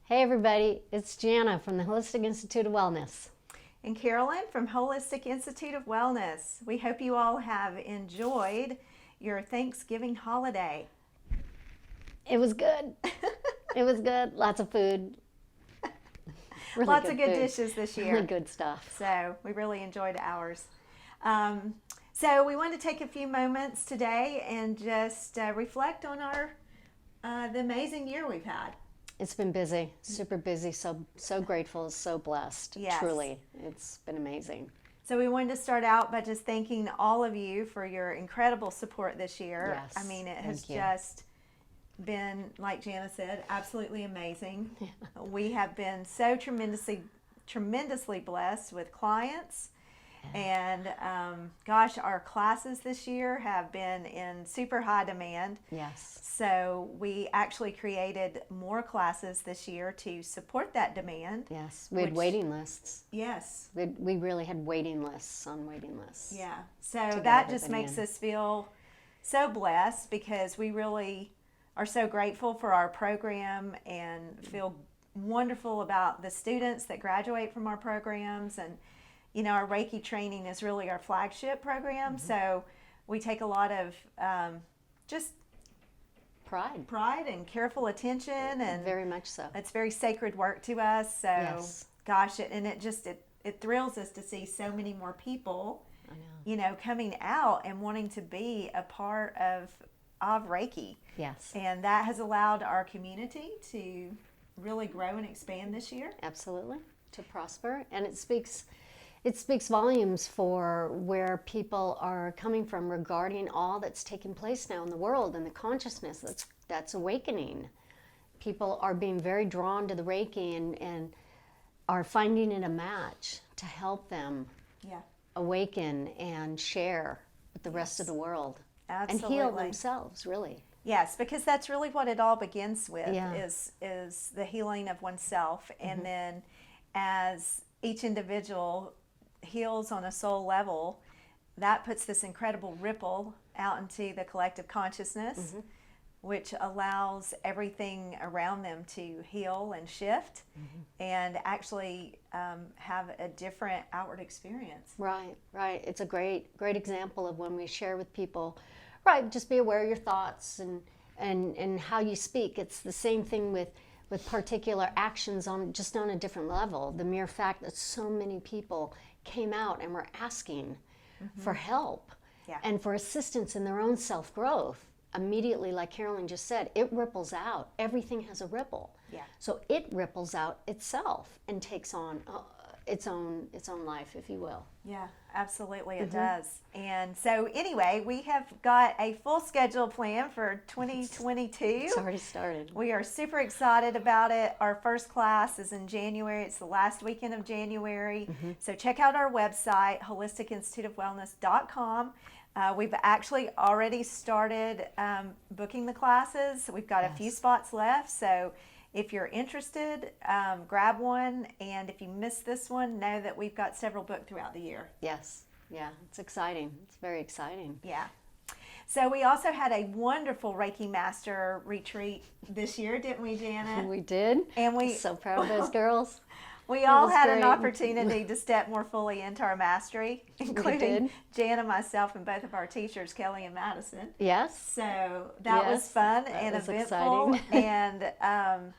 Hey everybody, it's Jana from the Holistic Institute of Wellness. And Carolyn from Holistic Institute of Wellness. We hope you all have enjoyed your Thanksgiving holiday. It was good. It was good. Lots of food. Really Lots of good food. dishes this year. Really good stuff. So we really enjoyed ours. So we want to take a few moments today and just reflect on the amazing year we've had. It's been busy, super busy. So grateful, so blessed. Yes. Truly, it's been amazing. So we wanted to start out by just thanking all of you for your incredible support this year. Yes, I mean, it has thank you. just been, like Jana said, absolutely amazing. We have been so tremendously blessed with clients. And gosh, our classes this year have been in super high demand. Yes. So we actually created more classes this year to support that demand. Yes. We had waiting lists. Yes. We really had waiting lists on waiting lists. Yeah. So that just makes us feel so blessed because we really are so grateful for our program and feel wonderful about the students that graduate from our programs. And you know, our Reiki training is really our flagship program, so we take a lot of just pride and careful attention, and very much so. It's very sacred work to us. So, yes. Gosh, it thrills us to see so many more people, I know. you know, coming out and wanting to be a part of Reiki. Yes. And that has allowed our community to really grow and expand this year. Absolutely, to prosper, and it speaks volumes for where people are coming from regarding all that's taking place now in the world and the consciousness that's awakening. People are being very drawn to the Reiki and are finding it a match to help them awaken and share with the rest of the world. Absolutely. And heal themselves, really. Yes, because that's really what it all begins with, Yeah. is the healing of oneself. And then as each individual heals on a soul level, that puts this incredible ripple out into the collective consciousness, which allows everything around them to heal and shift and actually have a different outward experience. Right. It's a great example of when we share with people, right, just be aware of your thoughts and how you speak. It's the same thing with particular actions on a different level. The mere fact that so many people came out and were asking for help and for assistance in their own self-growth, immediately, like Carolyn just said, it ripples out. Everything has a ripple. Yeah. So it ripples out itself and takes on its own life, if you will. Yeah, absolutely it does. And so anyway, we have got a full schedule plan for 2022. It's already started. We are super excited about it. Our first class is in January. It's the last weekend of January. So check out our website, holisticinstituteofwellness.com. We've actually already started booking the classes. We've got a few spots left. So if you're interested, grab one. And if you miss this one, know that we've got several booked throughout the year. Yes. Yeah. It's exciting. It's very exciting. Yeah. So we also had a wonderful Reiki Master retreat this year, didn't we, Jana? We did. And I'm so proud of those girls. We all had great. an opportunity to step more fully into our mastery, including Jana, myself, and both of our teachers, Kelly and Madison. Yes. So that was fun and was eventful. exciting. And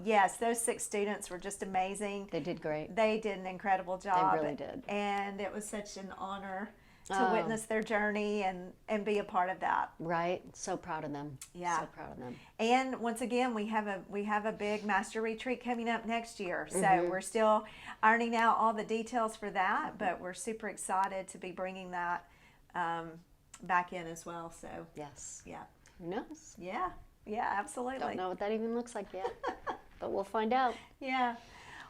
yes, those 6 students were just amazing. They did great. They did an incredible job. They really did. And it was such an honor to witness their journey and be a part of that. Right. So proud of them. Yeah. So proud of them. And once again, we have a big master retreat coming up next year. So we're still ironing out all the details for that, but we're super excited to be bringing that back in as well. So Yes. yeah. Who knows? Yeah. Yeah, absolutely. Don't know what that even looks like yet, but we'll find out. Yeah.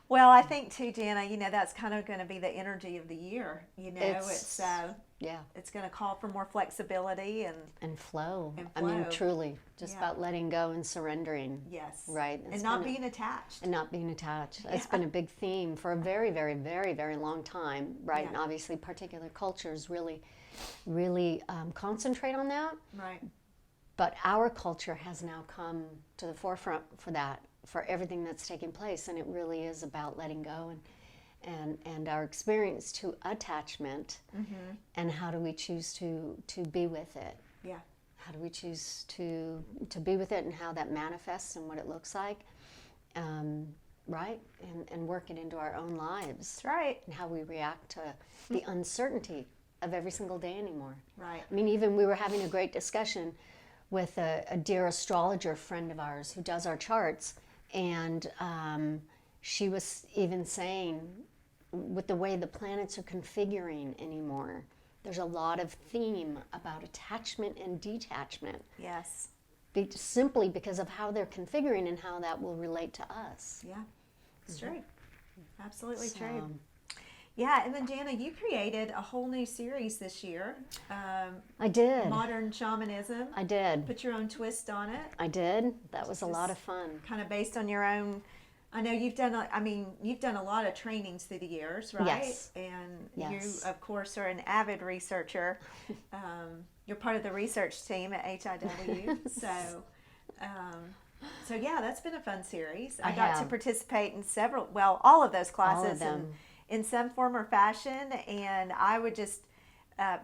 Well, I think too, Jana, you know, that's kind of going to be the energy of the year. You know, it's going to call for more flexibility and flow. I mean, truly, just about letting go and surrendering. Yes. Right. And not being attached. And not being attached. It's been a big theme for a very, very, very, very long time, right? Yeah. And obviously, particular cultures really concentrate on that. Right. But our culture has now come to the forefront for that for everything that's taking place, and it really is about letting go and our experience to attachment, and how do we choose to be with it. Yeah. How do we choose to be with it, and how that manifests and what it looks like, right? And work it into our own lives. That's right. And how we react to the uncertainty of every single day anymore. Right. I mean, even we were having a great discussion with a dear astrologer friend of ours who does our charts, and she was even saying, with the way the planets are configuring anymore, there's a lot of theme about attachment and detachment. Yes. Simply because of how they're configuring and how that will relate to us. Yeah, it's true. Absolutely true. Yeah, and then Jana, you created a whole new series this year. I did. Modern Shamanism. I did. Put your own twist on it. I did. That was a lot of fun. Kind of based on your own. I know you've done a lot of trainings through the years, right? Yes. And Yes. you, of course, are an avid researcher. You're part of the research team at HIW. So yeah, that's been a fun series. I got to participate in all of those classes in some form or fashion, and I would just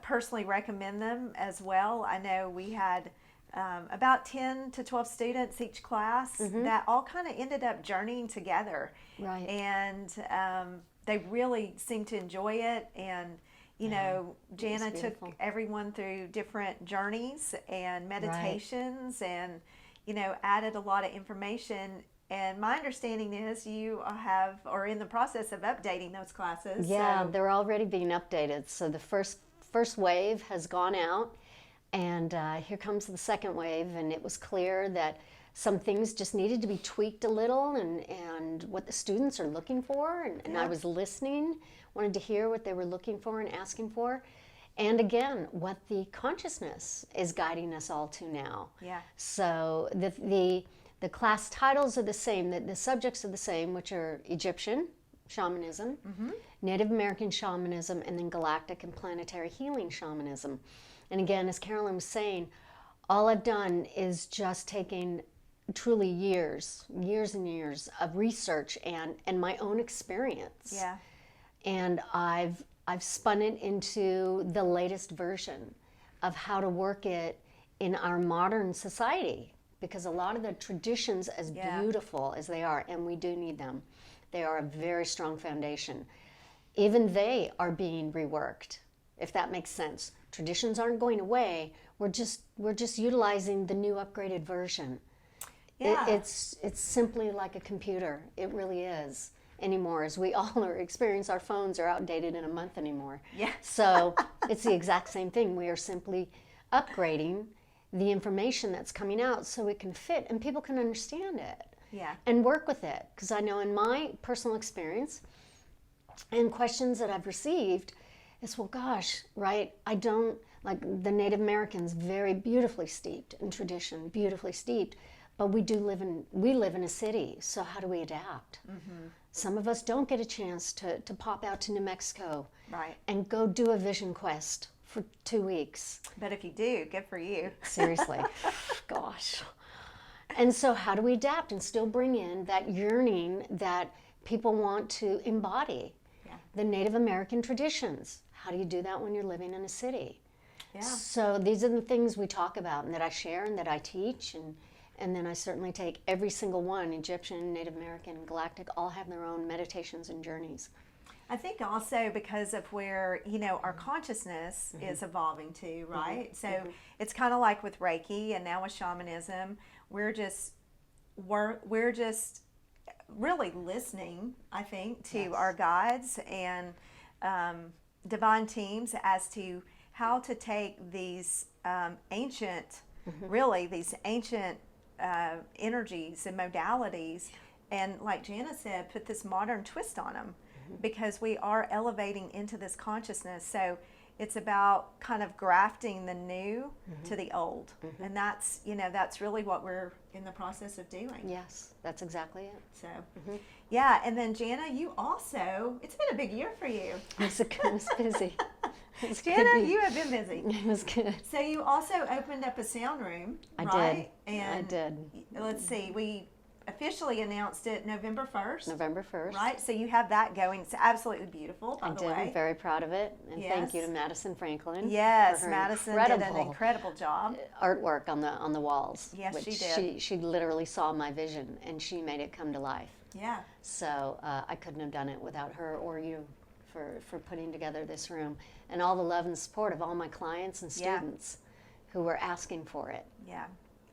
personally recommend them as well. I know we had about 10 to 12 students each class that all kind of ended up journeying together. Right. And they really seemed to enjoy it. And, you know, Jana took everyone through different journeys and meditations and, you know, added a lot of information. And my understanding is you are in the process of updating those classes. Yeah, so. they're already being updated. So the first wave has gone out, and here comes the second wave, and it was clear that some things just needed to be tweaked a little, and what the students are looking for, and I was listening, wanted to hear what they were looking for and asking for, and again, what the consciousness is guiding us all to now. Yeah. So the class titles are the same, the subjects are the same, which are Egyptian shamanism, Native American shamanism, and then galactic and planetary healing shamanism. And again, as Carolyn was saying, all I've done is just taking truly years and years of research and my own experience. Yeah. And I've spun it into the latest version of how to work it in our modern society. Because a lot of the traditions, as beautiful as they are, and we do need them, they are a very strong foundation. Even they are being reworked, if that makes sense. Traditions aren't going away. We're just utilizing the new upgraded version. Yeah. It's simply like a computer. It really is anymore. As we all experience, our phones are outdated in a month anymore. Yeah. So it's the exact same thing. We are simply upgrading the information that's coming out so it can fit and people can understand it. Yeah. And work with it. Because I know in my personal experience and questions that I've received, it's, well, gosh, right, I don't, like the Native Americans, very beautifully steeped in tradition, beautifully steeped, but we live in a city, so how do we adapt? Some of us don't get a chance to pop out to New Mexico and go do a vision quest for 2 weeks. But if you do, good for you. Seriously. Gosh. And so how do we adapt and still bring in that yearning that people want to embody? Yeah. The Native American traditions. How do you do that when you're living in a city? Yeah. So these are the things we talk about and that I share and that I teach, and then I certainly take every single one, Egyptian, Native American, Galactic, all have their own meditations and journeys. I think also because of where, you know, our consciousness is evolving to, right? So it's kind of like with Reiki and now with shamanism, we're just really listening, I think, to our guides and divine teams as to how to take these ancient energies and modalities and, like Jana said, put this modern twist on them. Because we are elevating into this consciousness. So it's about kind of grafting the new to the old. And that's really what we're in the process of doing. Yes, that's exactly it. So, yeah. And then Jana, you also, it's been a big year for you. It was busy. Jana, you have been busy. It was good. So you also opened up a sound room, I right? did. And I did. Let's see, officially announced it November 1st. November 1st. Right, so you have that going. It's absolutely beautiful, by the way. I'm very proud of it, and thank you Yes. to Madison Franklin. Yes, for her Madison did an incredible job. artwork on the walls. Yes, which she did. She literally saw my vision, and she made it come to life. Yeah. So I couldn't have done it without her or you for putting together this room, and all the love and support of all my clients and students who were asking for it. Yeah.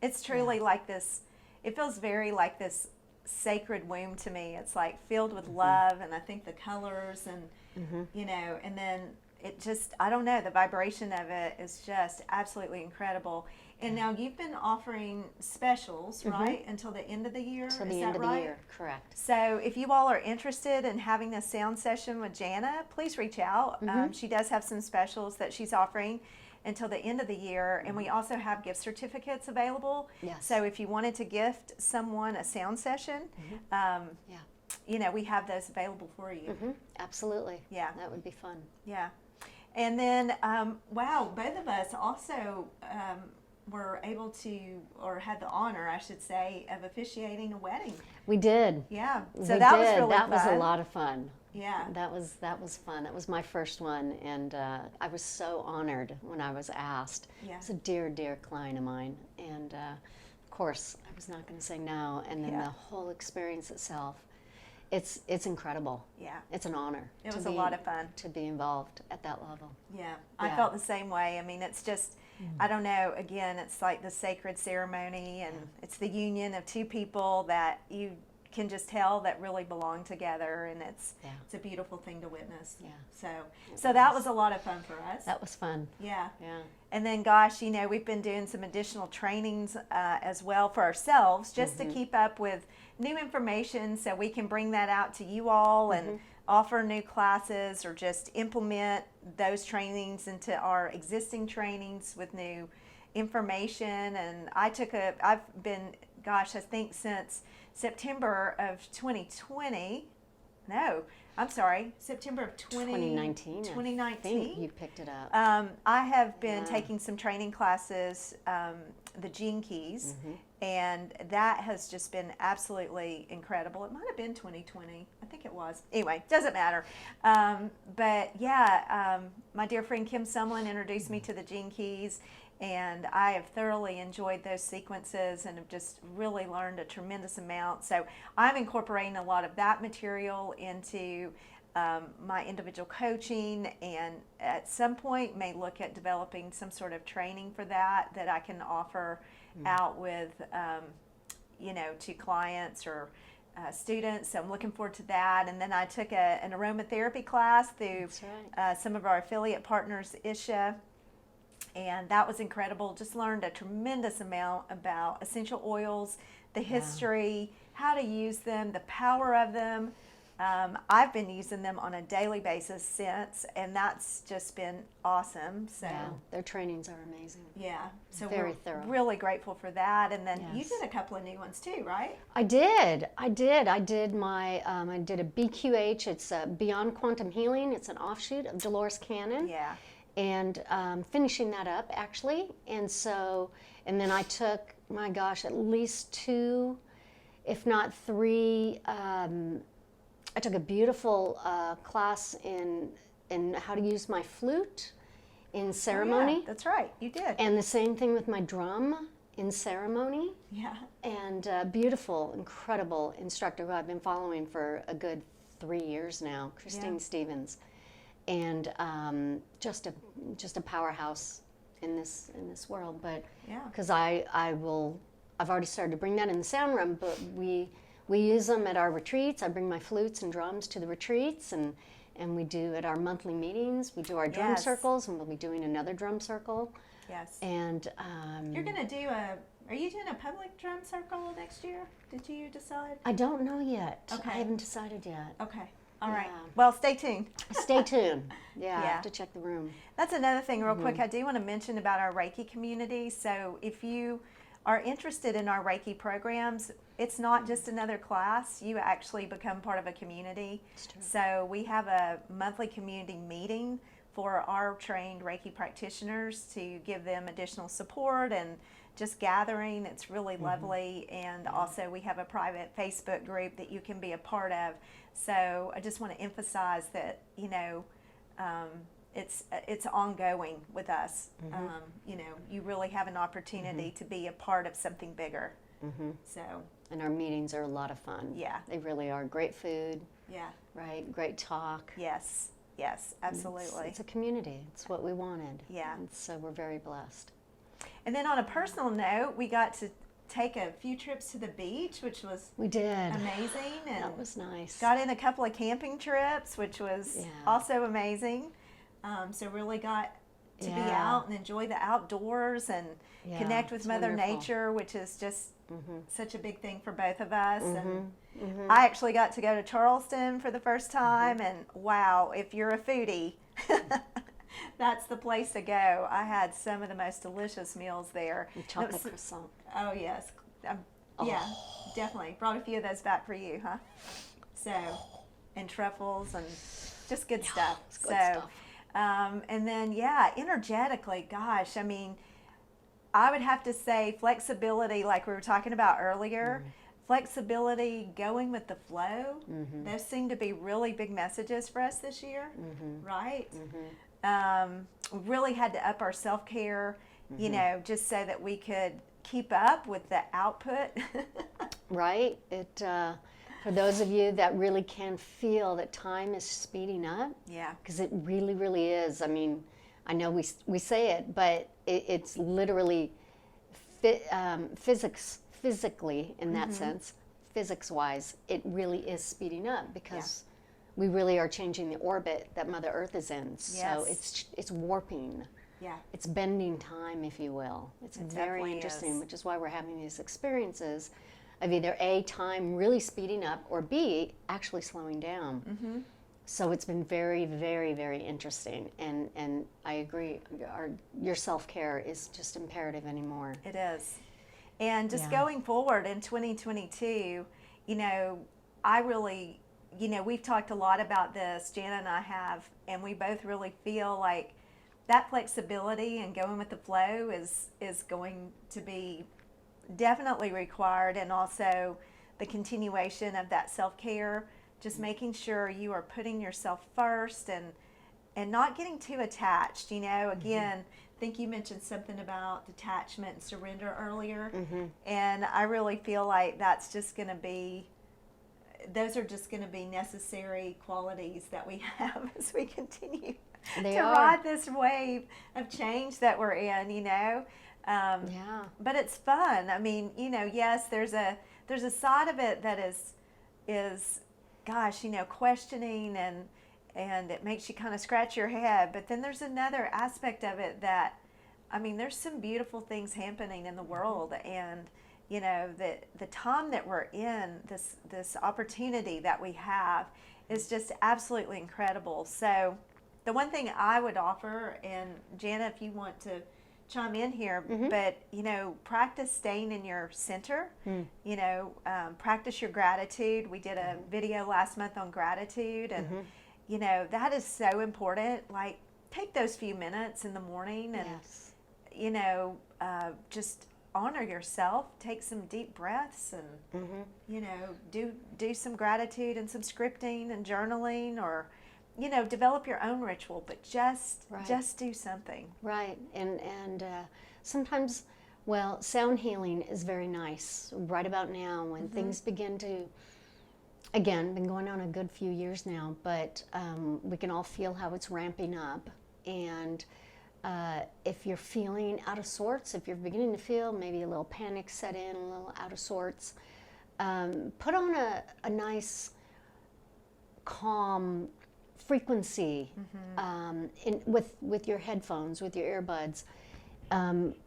It's truly like this, it feels very like this sacred womb to me. It's like filled with love, and I think the colors and, you know, and then it just, I don't know, the vibration of it is just absolutely incredible. And now you've been offering specials, right, until the end of the year? Until the end of the year, correct. So if you all are interested in having a sound session with Jana, please reach out. She does have some specials that she's offering until the end of the year, and we also have gift certificates available. Yes. So if you wanted to gift someone a sound session, you know, we have those available for you. Absolutely. Yeah. That would be fun. Yeah. And then, wow, both of us also were able to, or had the honor, I should say, of officiating a wedding. We did. Yeah. So We that did. was really That was fun. a lot of fun. Yeah. That was fun. That was my first one, and I was so honored when I was asked. Yeah. It's a dear, dear client of mine, and of course I was not going to say no. And then Yeah. the whole experience itself, it's incredible. Yeah. It's an honor. It was a lot of fun. to be involved at that level. Yeah, I Yeah. felt the same way. I mean, it's just, I don't know, again, it's like the sacred ceremony, and it's the union of two people that you can just tell that really belong together, and it's a beautiful thing to witness. Yeah. So that was a lot of fun for us. That was fun. Yeah. Yeah. And then, gosh, you know, we've been doing some additional trainings as well for ourselves, just to keep up with new information, so we can bring that out to you all and offer new classes, or just implement those trainings into our existing trainings with new information. And I've been, gosh, I think since September of 2020, no, I'm sorry, September of 2019. 2019. I think you picked it up. I have been taking some training classes, the Gene Keys, and that has just been absolutely incredible. It might have been 2020. I think it was. Anyway, doesn't matter. But yeah, my dear friend Kim Sumlin introduced me to the Gene Keys, and I have thoroughly enjoyed those sequences and have just really learned a tremendous amount. So I'm incorporating a lot of that material into my individual coaching, and at some point may look at developing some sort of training for that I can offer out with, you know, to clients or students. So I'm looking forward to that. And then I took an aromatherapy class through some of our affiliate partners, Isha, and that was incredible. Just learned a tremendous amount about essential oils, the history, how to use them, the power of them. I've been using them on a daily basis since, and that's just been awesome. So Yeah, their trainings are amazing. yeah, so Very we're thorough. really grateful for that. And then you Yes. did a couple of new ones too, right? I did my I did a BQH. It's Beyond Quantum Healing. It's an offshoot of Dolores Cannon. Yeah. And finishing that up actually. And so, and then I took, my gosh, at least 2, if not 3. I took a beautiful class in how to use my flute in ceremony. Oh, yeah, that's right, you did. And the same thing with my drum in ceremony. Yeah. And beautiful, incredible instructor who I've been following for a good 3 years now, Christine Stevens, and just a powerhouse in this world. But because I've already started to bring that in the sound room, but we use them at our retreats. I bring my flutes and drums to the retreats, and we do at our monthly meetings. We do our drum circles, and we'll be doing another drum circle. Yes. And You're going to do are you doing a public drum circle next year? Did you decide? I don't know yet. Okay. I haven't decided yet. Okay. All right. Yeah. Well, stay tuned. Stay tuned. Yeah, I Yeah. have to check the room. That's another thing real quick. I do want to mention about our Reiki community. So if you are interested in our Reiki programs, it's not just another class. You actually become part of a community. It's true. So we have a monthly community meeting for our trained Reiki practitioners to give them additional support and just gathering. It's really lovely. And also we have a private Facebook group that you can be a part of. So I just want to emphasize that, it's ongoing with us. You really have an opportunity to be a part of something bigger. So. And our meetings are a lot of fun. Yeah. They really are. Great food. Yeah. Right. Great talk. Yes. Yes. Absolutely. It's a community. It's what we wanted. Yeah. And so we're very blessed. And then on a personal note, we got to take a few trips to the beach, which was We did. amazing. And That was nice. got in a couple of camping trips, which was Yeah. also amazing. So really got to be out and enjoy the outdoors and connect with it's Mother wonderful. Nature, which is just such a big thing for both of us. And I actually got to go to Charleston for the first time, and wow, if you're a foodie, that's the place to go. I had some of the most delicious meals there. And chocolate croissant. Oh yes, yeah, definitely. Brought a few of those back for you, huh? So, and truffles and just good stuff. It's good stuff. And then energetically, gosh, I mean, I would have to say flexibility, like we were talking about earlier. Flexibility, going with the flow. Those seem to be really big messages for us this year, right? We really had to up our self-care, just so that we could keep up with the output. Right. It for those of you that really can feel that time is speeding up. Yeah. Because it really, really is. I mean, I know we say it, but it's literally physically in that sense, physics-wise, it really is speeding up because we really are changing the orbit that Mother Earth is in. So it's warping. Yeah. It's bending time, if you will. It's very definitely interesting, is. which is why we're having these experiences of either A, time really speeding up, or B, actually slowing down. So it's been very, very, very interesting. And I agree, your self-care is just imperative anymore. It is. And just Yeah. going forward in 2022, I really, we've talked a lot about this, Jana and I have, and we both really feel like that flexibility and going with the flow is going to be definitely required, and also the continuation of that self-care, just making sure you are putting yourself first and not getting too attached. Again, I think you mentioned something about detachment and surrender earlier, and I really feel like that's just going to be, those are just going to be necessary qualities that we have as we continue to ride this wave of change that we're in, But it's fun. I mean, yes, there's a side of it that is gosh, questioning and it makes you kind of scratch your head. But then there's another aspect of it that, I mean, there's some beautiful things happening in the world, and the time that we're in, this opportunity that we have is just absolutely incredible. So the one thing I would offer, and Jana, if you want to chime in here, but practice staying in your center. Practice your gratitude. We did a video last month on gratitude, and that is so important. Like, take those few minutes in the morning and just honor yourself. Take some deep breaths and do some gratitude and some scripting and journaling, or develop your own ritual, but just do something. Right, and sometimes, sound healing is very nice. Right about now, when things begin to, again, been going on a good few years now, but we can all feel how it's ramping up. And if you're feeling out of sorts, if you're beginning to feel maybe a little panic set in, a little out of sorts, put on a nice, calm frequency with your headphones, with your earbuds.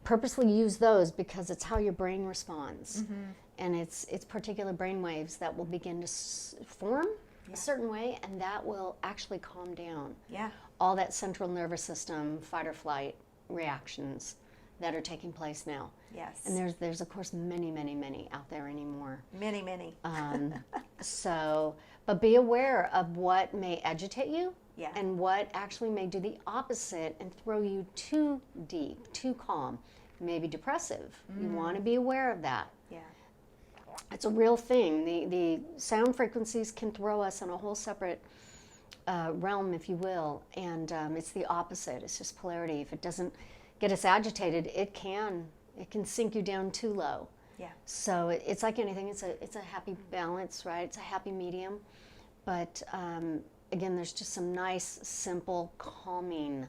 Purposely use those because it's how your brain responds, and it's particular brain waves that will begin to form a certain way, and that will actually calm down all that central nervous system fight or flight reactions that are taking place now. Yes. And there's of course many out there anymore. Many. But be aware of what may agitate you Yeah. and what actually may do the opposite and throw you too deep, too calm, maybe depressive. You want to be aware of that. Yeah. It's a real thing. The sound frequencies can throw us in a whole separate realm, if you will, and it's the opposite. It's just polarity. If it doesn't get us agitated, it can sink you down too low. Yeah. So it's like anything. It's a happy balance, right? It's a happy medium. But again, there's just some nice, simple, calming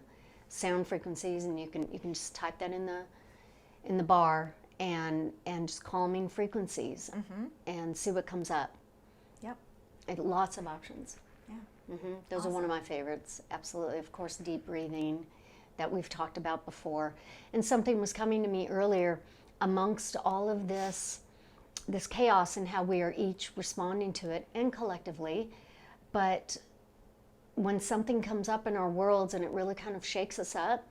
sound frequencies, and you can just type that in the bar and just calming frequencies and see what comes up. Yep. And lots of options. Yeah. Those Awesome. are one of my favorites. Absolutely. Of course, deep breathing that we've talked about before. And something was coming to me earlier amongst all of this chaos and how we are each responding to it and collectively. But when something comes up in our worlds and it really kind of shakes us up,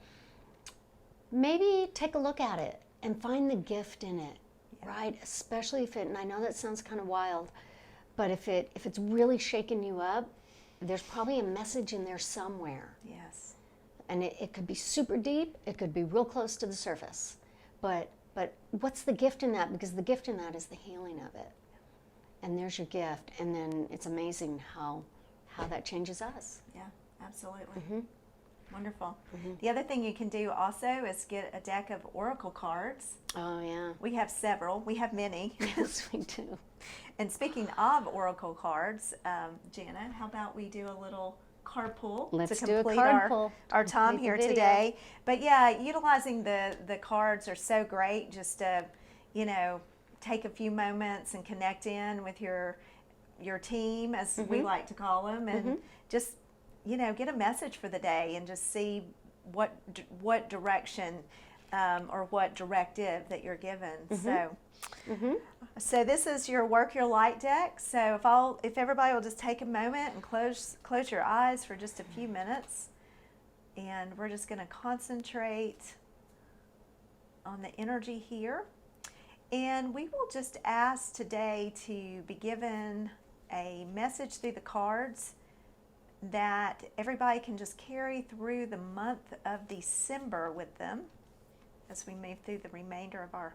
maybe take a look at it and find the gift in it, right? Especially if it, and I know that sounds kind of wild, but if it's really shaking you up, there's probably a message in there somewhere. Yes. And it could be super deep, it could be real close to the surface. But what's the gift in that? Because the gift in that is the healing of it. And there's your gift. And then it's amazing how that changes us. Yeah, absolutely. Wonderful. The other thing you can do also is get a deck of oracle cards. Oh, yeah. We have several. We have many. Yes, we do. And speaking of oracle cards, Jana, how about we do a little card pull Let's to do a complete card pull to our time complete the here video. today. But yeah, utilizing the cards are so great just to, take a few moments and connect in with your team, as we like to call them, and just, get a message for the day and just see what direction or what directive that you're given. So this is your Work Your Light deck. So if everybody will just take a moment and close your eyes for just a few minutes, and we're just going to concentrate on the energy here. And we will just ask today to be given a message through the cards that everybody can just carry through the month of December with them as we move through the remainder of our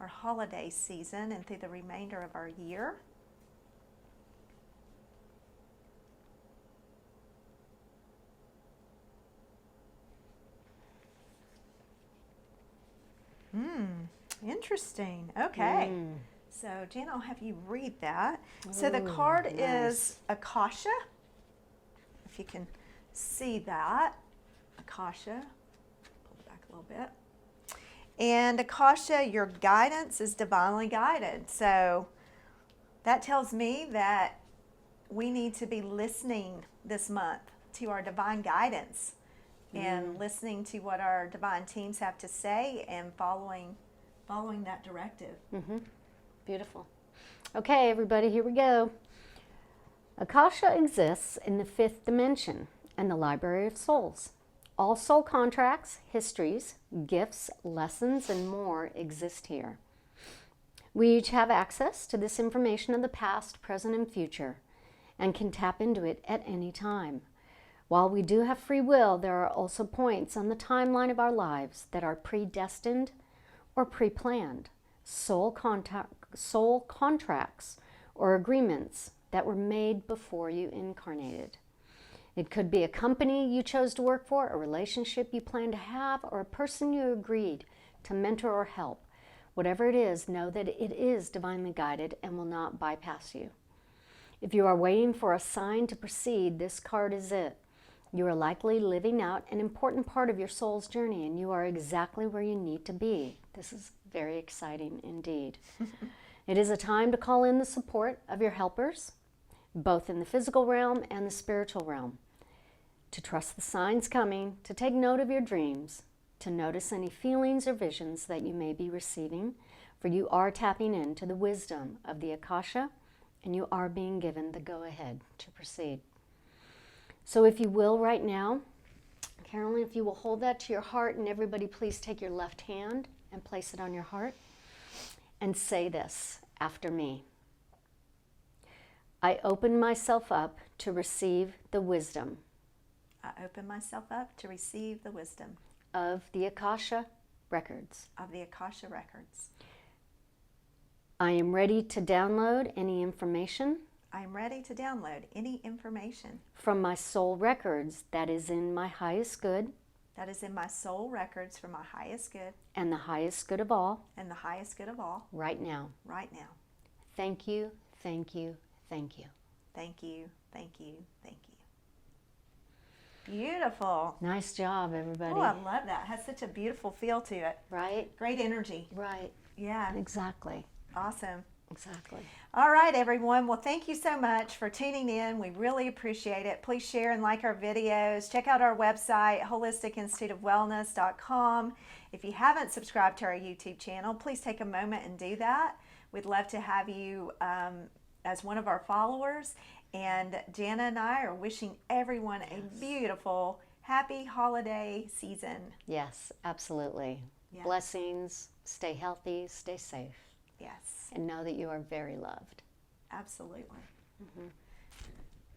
holiday season and through the remainder of our year. Interesting. Okay. So, Jan, I'll have you read that. So the card is Akasha. If you can see that. Akasha. Pull it back a little bit. And Akasha, your guidance is divinely guided. So that tells me that we need to be listening this month to our divine guidance and listening to what our divine teams have to say and following that directive. Beautiful. Okay, everybody, here we go. Akasha exists in the 5th dimension and the Library of Souls. All soul contracts, histories, gifts, lessons, and more exist here. We each have access to this information of the past, present, and future, and can tap into it at any time. While we do have free will, there are also points on the timeline of our lives that are predestined or pre-planned, soul contracts or agreements that were made before you incarnated. It could be a company you chose to work for, a relationship you plan to have, or a person you agreed to mentor or help. Whatever it is, know that it is divinely guided and will not bypass you. If you are waiting for a sign to proceed, this card is it. You are likely living out an important part of your soul's journey, and you are exactly where you need to be. This is very exciting indeed. It is a time to call in the support of your helpers, both in the physical realm and the spiritual realm, to trust the signs coming, to take note of your dreams, to notice any feelings or visions that you may be receiving, for you are tapping into the wisdom of the Akasha, and you are being given the go-ahead to proceed. So if you will right now, Carolyn, if you will hold that to your heart, and everybody please take your left hand and place it on your heart, and say this after me. I open myself up to receive the wisdom I open myself up to receive the wisdom of the Akasha Records. of the Akasha Records. I am ready to download any information I am ready to download any information from my soul records that is in my highest good that is in my soul records for my highest good and the highest good of all and the highest good of all right now. right now. Thank you, thank you, thank you. Thank you, thank you, thank you. Beautiful. Nice job, everybody. Oh, I love that. It has such a beautiful feel to it. Right? Great energy. Right. Yeah, Exactly. awesome. Exactly. All right, everyone. Well, thank you so much for tuning in. We really appreciate it. Please share and like our videos. Check out our website, holisticinstituteofwellness.com. If you haven't subscribed to our YouTube channel, please take a moment and do that. We'd love to have you as one of our followers. And Jana and I are wishing everyone a beautiful, happy holiday season. Yes, absolutely. Yes. Blessings. Stay healthy, stay safe, Yes, and know that you are very loved. absolutely.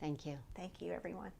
Thank you. Thank you, everyone.